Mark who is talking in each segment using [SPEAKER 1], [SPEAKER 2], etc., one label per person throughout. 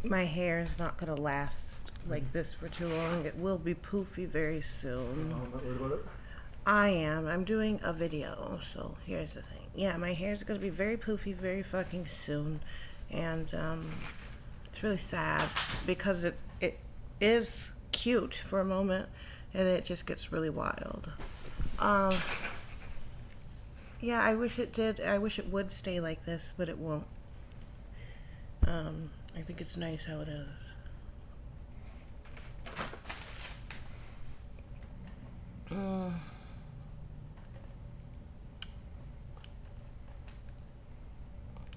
[SPEAKER 1] My hair is not going to last like this for too long. It will be poofy very soon.
[SPEAKER 2] I'm not worried about it.
[SPEAKER 1] I am. I'm doing a video, so here's the thing. Yeah, my hair is going to be very poofy very fucking soon. And it's really sad because it is cute for a moment and it just gets really wild. Yeah, I wish it did. I wish it would stay like this, but it won't. I think it's nice how it is.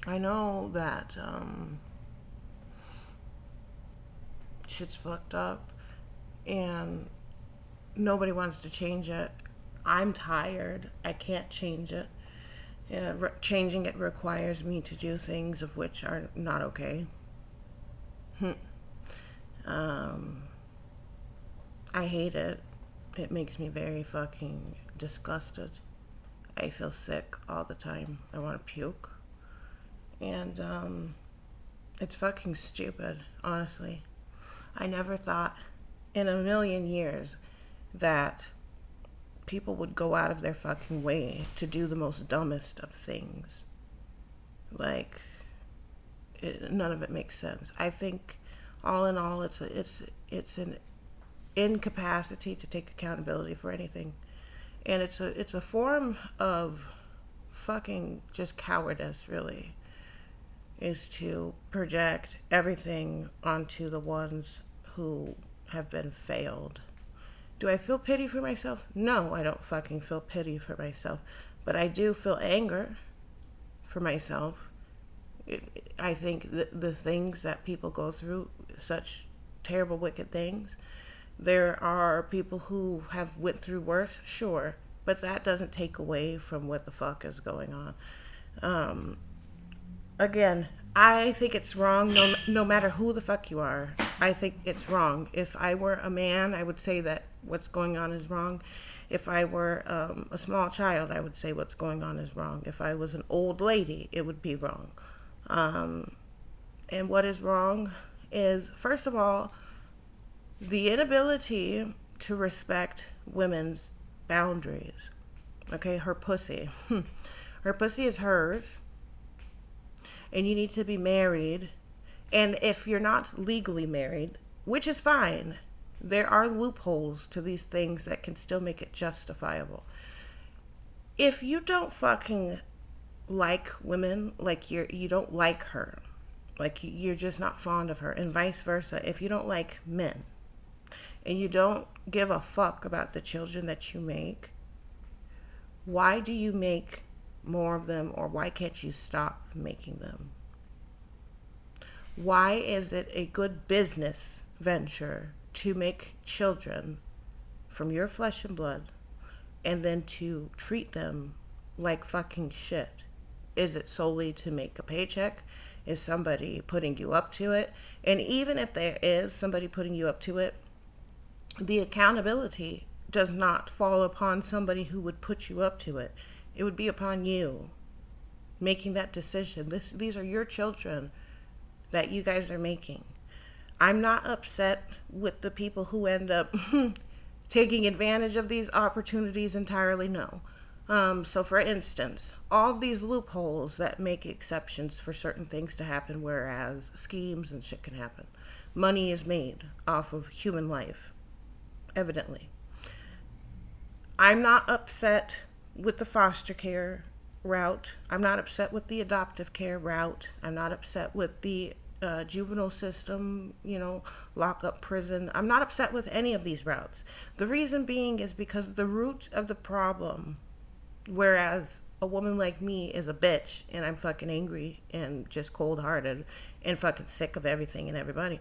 [SPEAKER 1] I know that shit's fucked up and nobody wants to change it. I'm tired. I can't change it. Changing it requires me to do things of which are not okay. I hate it. It makes me very fucking disgusted. I feel sick all the time. I want to puke. And it's fucking stupid, honestly. I never thought in a million years that people would go out of their fucking way to do the most dumbest of things. Like, none of it makes sense. I think, all in all, it's an incapacity to take accountability for anything, and it's a form of fucking just cowardice. Really, is to project everything onto the ones who have been failed. Do I feel pity for myself? No, I don't fucking feel pity for myself. But I do feel anger for myself. I think the things that people go through, such terrible, wicked things, there are people who have went through worse, sure. But that doesn't take away from what the fuck is going on. Again, I think it's wrong no matter who the fuck you are. I think it's wrong. If I were a man, I would say that what's going on is wrong. If I were a small child, I would say what's going on is wrong. If I was an old lady, it would be wrong. And what is wrong is, first of all, the inability to respect women's boundaries. Okay, her pussy. Her pussy is hers. And you need to be married. And if you're not legally married, which is fine, there are loopholes to these things that can still make it justifiable. If you don't fucking like women, like you don't like her, like you're just not fond of her, and vice versa, if you don't like men, and you don't give a fuck about the children that you make, why do you make more of them, or why can't you stop making them? Why is it a good business venture to make children from your flesh and blood and then to treat them like fucking shit? Is it solely to make a paycheck? Is somebody putting you up to it? And even if there is somebody putting you up to it, the accountability does not fall upon somebody who would put you up to it. It would be upon you making that decision. These are your children that you guys are making. I'm not upset with the people who end up taking advantage of these opportunities entirely, no. So for instance, all of these loopholes that make exceptions for certain things to happen, whereas schemes and shit can happen. Money is made off of human life, evidently. I'm not upset with the foster care route. I'm not upset with the adoptive care route. I'm not upset with the juvenile system, lock up prison. I'm not upset with any of these routes. The reason being is because the root of the problem, whereas a woman like me is a bitch and I'm fucking angry and just cold-hearted and fucking sick of everything and everybody,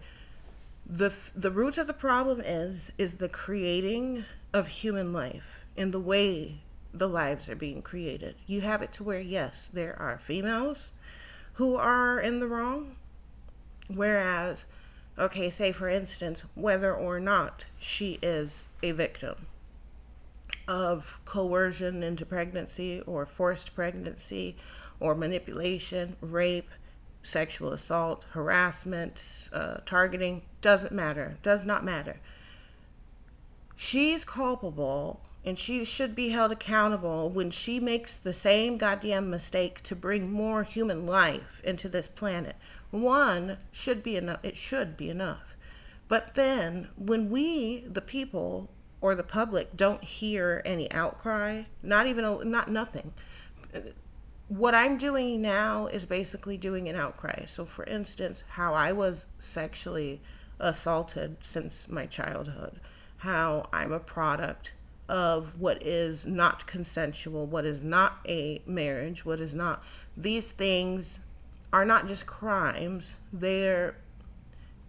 [SPEAKER 1] the root of the problem is the creating of human life and the way the lives are being created. You have it to where, yes, there are females who are in the wrong, whereas, okay, say for instance, whether or not she is a victim of coercion into pregnancy or forced pregnancy or manipulation, rape, sexual assault, harassment, targeting, doesn't matter, does not matter. She's culpable and she should be held accountable when she makes the same goddamn mistake to bring more human life into this planet. One should be enough. It should be enough. But then when we, the people or the public, don't hear any outcry, not nothing. What I'm doing now is basically doing an outcry. So for instance, how I was sexually assaulted since my childhood, how I'm a product of what is not consensual, what is not a marriage, what is not. These things are not just crimes, they're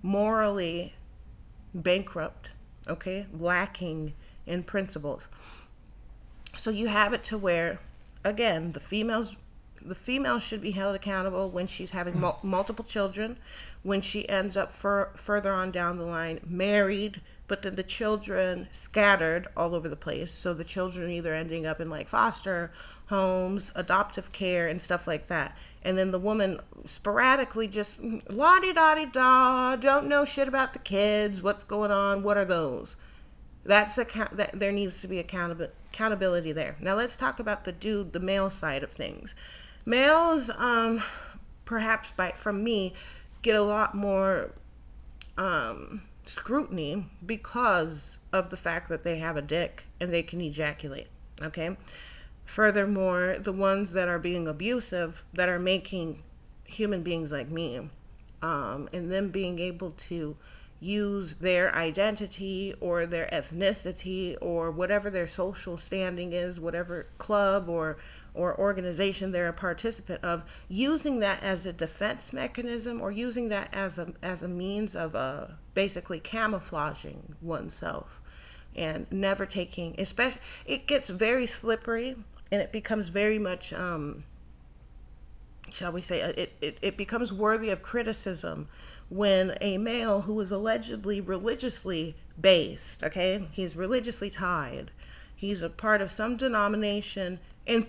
[SPEAKER 1] morally bankrupt, okay, lacking in principles. So you have it to where, again, the female should be held accountable when she's having multiple children, when she ends up further on down the line married, but then the children scattered all over the place. So the children either ending up in like foster homes, adoptive care, and stuff like that. And then the woman sporadically just la-di-da-di-da, don't know shit about the kids, what's going on, what are those? That there needs to be accountability there. Now let's talk about the male side of things. Males, perhaps from me, get a lot more scrutiny because of the fact that they have a dick and they can ejaculate, okay? Furthermore, the ones that are being abusive, that are making human beings like me, and them being able to use their identity or their ethnicity or whatever their social standing is, whatever club or organization they're a participant of, using that as a defense mechanism or using that as a means of basically camouflaging oneself and never taking, especially, it gets very slippery and it becomes very much, shall we say, it becomes worthy of criticism when a male who is allegedly religiously based, okay, he's religiously tied, he's a part of some denomination and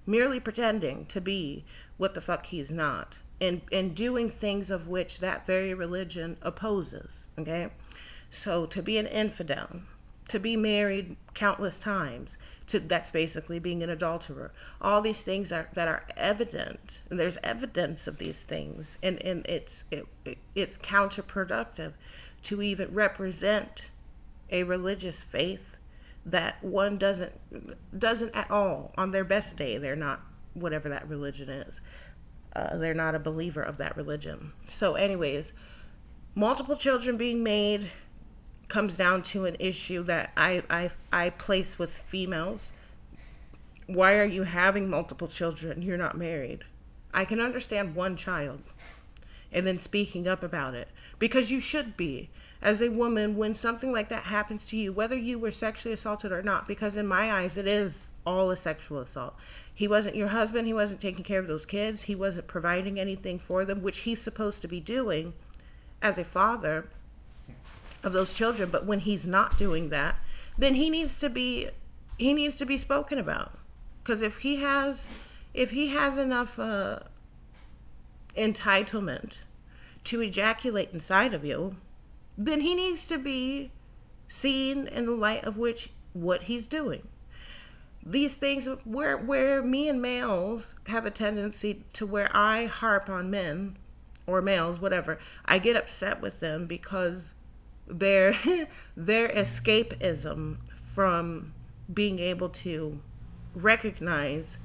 [SPEAKER 1] merely pretending to be what the fuck he's not, and doing things of which that very religion opposes, okay? So to be an infidel, to be married countless times, that's basically being an adulterer. All these things that are evident, and there's evidence of these things, and it's counterproductive to even represent a religious faith that one doesn't at all, on their best day, they're not whatever that religion is. They're not a believer of that religion. So anyways, multiple children being made comes down to an issue that I place with females. Why are you having multiple children? You're not married. I can understand one child and then speaking up about it, because you should be, as a woman, when something like that happens to you, whether you were sexually assaulted or not, because in my eyes it is all a sexual assault. He wasn't your husband, he wasn't taking care of those kids, he wasn't providing anything for them, which he's supposed to be doing as a father of those children. But when he's not doing that, then he needs to be spoken about. Because if he has enough entitlement to ejaculate inside of you, then he needs to be seen in the light of which what he's doing. These things where me and males have a tendency to where I harp on men or males, whatever, I get upset with them because their escapism from being able to recognize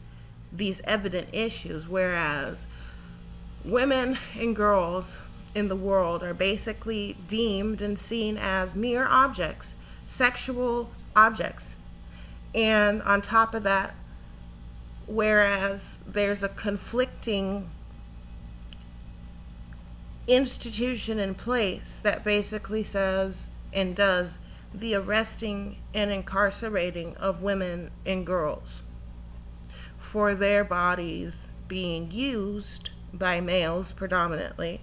[SPEAKER 1] these evident issues, whereas women and girls in the world are basically deemed and seen as mere objects, sexual objects. And on top of that, whereas there's a conflicting institution in place that basically says and does the arresting and incarcerating of women and girls for their bodies being used by males predominantly,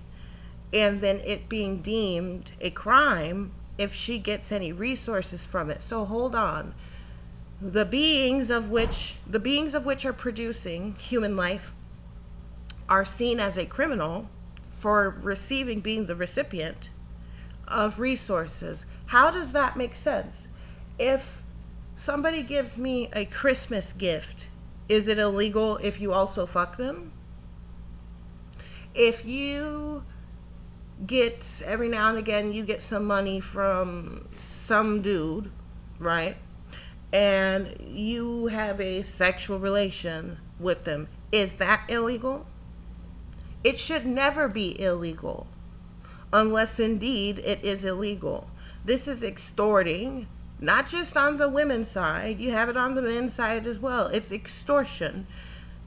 [SPEAKER 1] and then it being deemed a crime if she gets any resources from it. So hold on. The beings of which are producing human life, are seen as a criminal for being the recipient of resources. How does that make sense? If somebody gives me a Christmas gift, is it illegal if you also fuck them? If you get, every now and again, you get some money from some dude, right? And you have a sexual relation with them, is that illegal? It should never be illegal, unless indeed it is illegal. This is extorting, not just on the women's side, you have it on the men's side as well. It's extortion.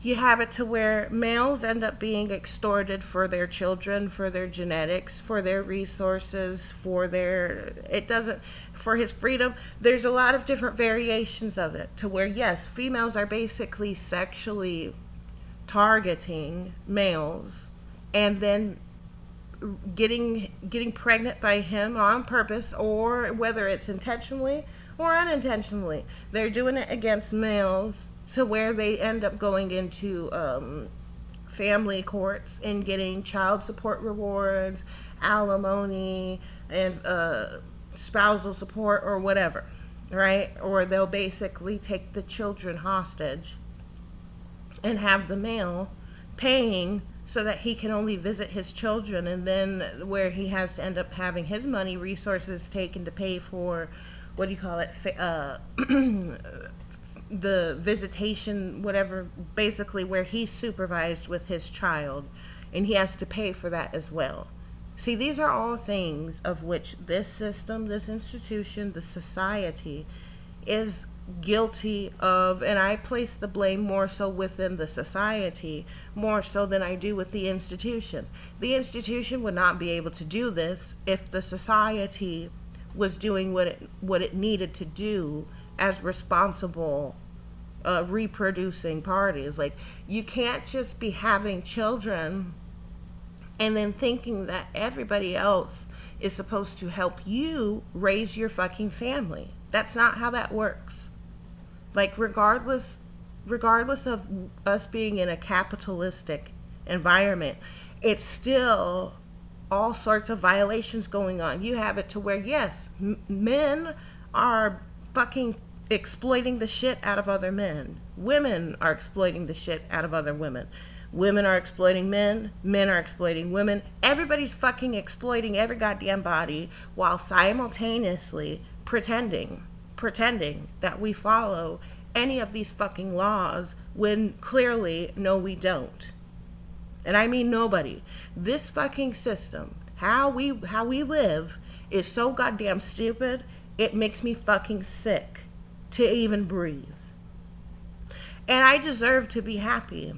[SPEAKER 1] You have it to where males end up being extorted for their children, for their genetics, for their resources, for his freedom. There's a lot of different variations of it to where, yes, females are basically sexually targeting males and then getting pregnant by him on purpose, or whether it's intentionally or unintentionally. They're doing it against males to where they end up going into family courts and getting child support rewards, alimony, and spousal support or whatever, right? Or they'll basically take the children hostage and have the male paying so that he can only visit his children, and then where he has to end up having his money resources taken to pay for, what do you call it, the visitation, whatever, basically where he's supervised with his child, and he has to pay for that as well. See, these are all things of which this system, this institution, the society is guilty of, and I place the blame more so within the society, more so than I do with the institution. The institution would not be able to do this if the society was doing what it needed to do as responsible reproducing parties. Like, you can't just be having children and then thinking that everybody else is supposed to help you raise your fucking family. That's not how that works. Like, regardless of us being in a capitalistic environment, it's still all sorts of violations going on. You have it to where, yes, men are fucking exploiting the shit out of other men. Women are exploiting the shit out of other women. Women are exploiting men. Men are exploiting women. Everybody's fucking exploiting every goddamn body while simultaneously pretending that we follow any of these fucking laws when clearly, no, we don't. And I mean nobody. This fucking system, how we live, is so goddamn stupid, it makes me fucking sick to even breathe. And I deserve to be happy.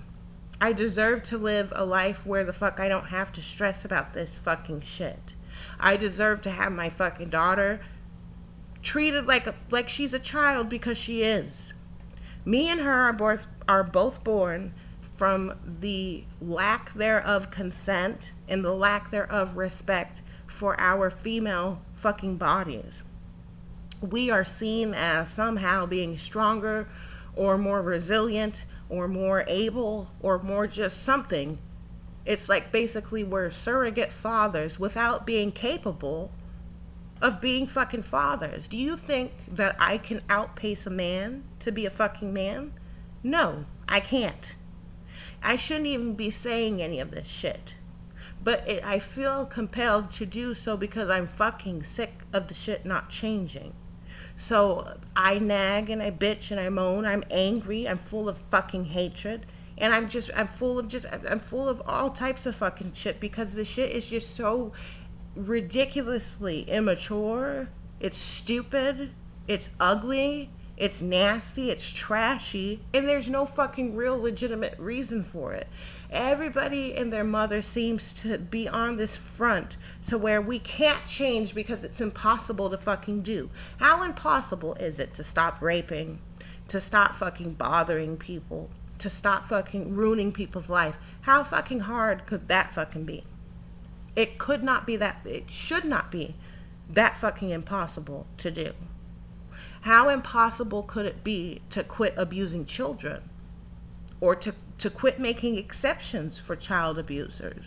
[SPEAKER 1] I deserve to live a life where the fuck I don't have to stress about this fucking shit. I deserve to have my fucking daughter treated like she's a child, because she is. Me and her are both born from the lack thereof consent and the lack thereof respect for our female fucking bodies. We are seen as somehow being stronger or more resilient or more able or more just something. It's like basically we're surrogate fathers without being capable of being fucking fathers. Do you think that I can outpace a man to be a fucking man? No, I can't. I shouldn't even be saying any of this shit. But I feel compelled to do so because I'm fucking sick of the shit not changing. So I nag and I bitch and I moan. I'm angry. I'm full of fucking hatred. And I'm full of all types of fucking shit, because the shit is just so ridiculously immature. It's stupid. It's ugly. It's nasty. It's trashy. And there's no fucking real legitimate reason for it. Everybody and their mother seems to be on this front to where we can't change because it's impossible to fucking do. How impossible is it to stop raping, to stop fucking bothering people, to stop fucking ruining people's life? How fucking hard could that fucking be? It could not be that, it should not be that fucking impossible to do. How impossible could it be to quit abusing children? Or to to quit making exceptions for child abusers,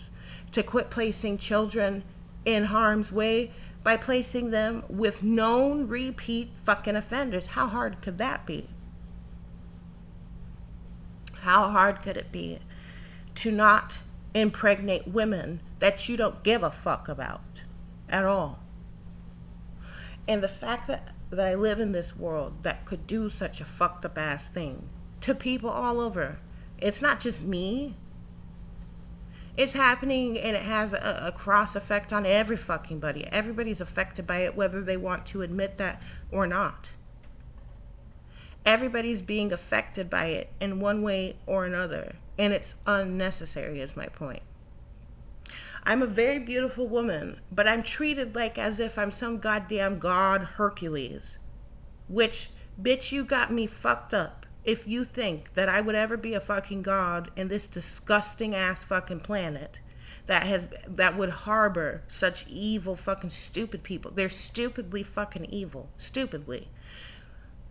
[SPEAKER 1] to quit placing children in harm's way by placing them with known repeat fucking offenders. How hard could that be? How hard could it be to not impregnate women that you don't give a fuck about at all? And the fact that I live in this world that could do such a fucked up ass thing to people all over. It's not just me. It's happening, and it has a cross effect on every fucking body. Everybody's affected by it, whether they want to admit that or not. Everybody's being affected by it in one way or another, and it's unnecessary is my point. I'm a very beautiful woman, but I'm treated like as if I'm some goddamn god Hercules. Which, bitch, you got me fucked up if you think that I would ever be a fucking god in this disgusting ass fucking planet that would harbor such evil fucking stupid people. They're stupidly fucking evil. Stupidly.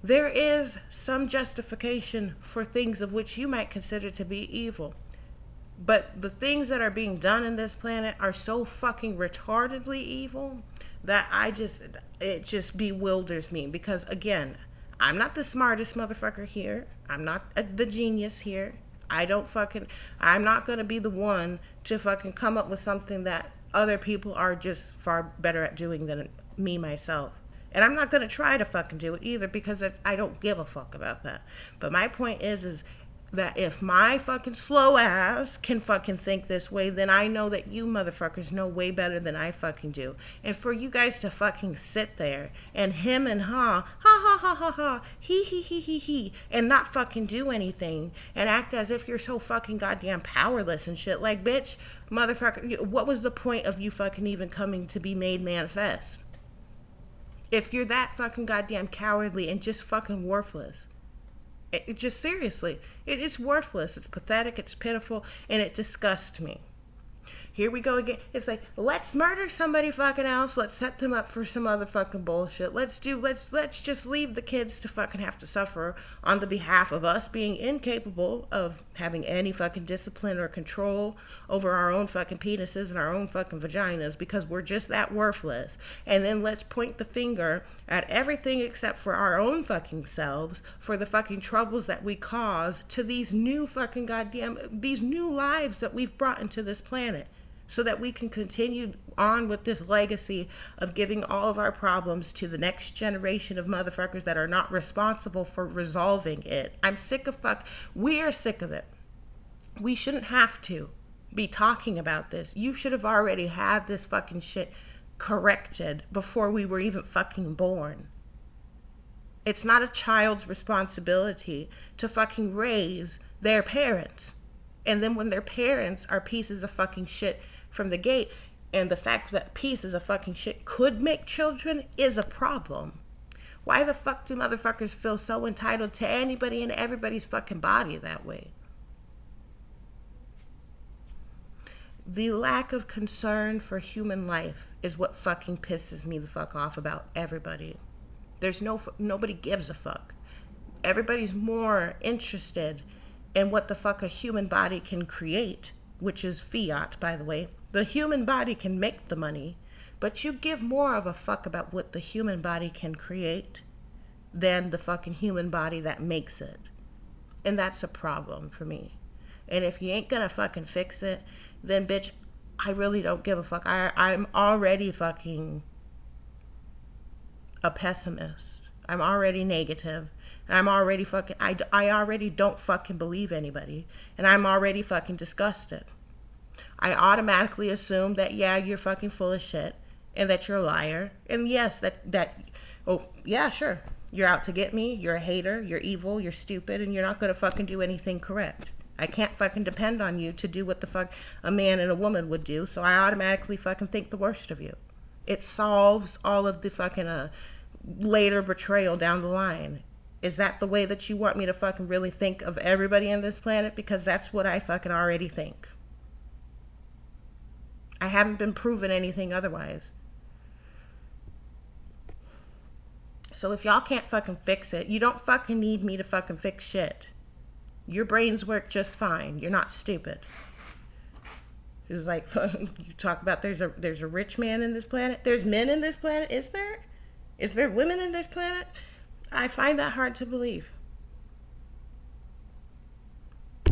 [SPEAKER 1] There is some justification for things of which you might consider to be evil. But the things that are being done in this planet are so fucking retardedly evil that it just bewilders me. Because again, I'm not the smartest motherfucker here. I'm not the genius here. I'm not going to be the one to fucking come up with something that other people are just far better at doing than me myself. And I'm not going to try to fucking do it either, because I don't give a fuck about that. But my point is that if my fucking slow ass can fucking think this way, then I know that you motherfuckers know way better than I fucking do. And for you guys to fucking sit there and him and ha ha ha ha ha, he, and not fucking do anything and act as if you're so fucking goddamn powerless and shit. Like, bitch, motherfucker, what was the point of you fucking even coming to be made manifest? If you're that fucking goddamn cowardly and just fucking worthless. It just seriously, it's worthless, it's pathetic, it's pitiful, and it disgusts me. Here we go again. It's like, let's murder somebody fucking else. Let's set them up for some other fucking bullshit. Let's just leave the kids to fucking have to suffer on the behalf of us being incapable of having any fucking discipline or control over our own fucking penises and our own fucking vaginas, because we're just that worthless. And then let's point the finger at everything except for our own fucking selves for the fucking troubles that we cause to these new lives that we've brought into this planet, so that we can continue on with this legacy of giving all of our problems to the next generation of motherfuckers that are not responsible for resolving it. We're sick of it. We shouldn't have to be talking about this. You should have already had this fucking shit corrected before we were even fucking born. It's not a child's responsibility to fucking raise their parents. And then when their parents are pieces of fucking shit from the gate, and the fact that pieces of fucking shit could make children is a problem. Why the fuck do motherfuckers feel so entitled to anybody and everybody's fucking body that way? The lack of concern for human life is what fucking pisses me the fuck off about everybody. Nobody gives a fuck. Everybody's more interested in what the fuck a human body can create, which is fiat, by the way. The human body can make the money, but you give more of a fuck about what the human body can create than the fucking human body that makes it. And that's a problem for me. And if you ain't gonna fucking fix it, then bitch, I really don't give a fuck. I'm already fucking a pessimist. I'm already negative. And I'm already fucking, I already don't fucking believe anybody. And I'm already fucking disgusted. I automatically assume that, yeah, you're fucking full of shit. And that you're a liar. And yes, oh, yeah, sure. You're out to get me. You're a hater. You're evil. You're stupid. And you're not going to fucking do anything correct. I can't fucking depend on you to do what the fuck a man and a woman would do. So I automatically fucking think the worst of you. It solves all of the fucking later betrayal down the line. Is that the way that you want me to fucking really think of everybody on this planet? Because that's what I fucking already think. I haven't been proven anything otherwise. So if y'all can't fucking fix it, you don't fucking need me to fucking fix shit. Your brains work just fine. You're not stupid. It was like, you talk about there's a rich man in this planet. There's men in this planet. Is there? Is there women in this planet? I find that hard to believe.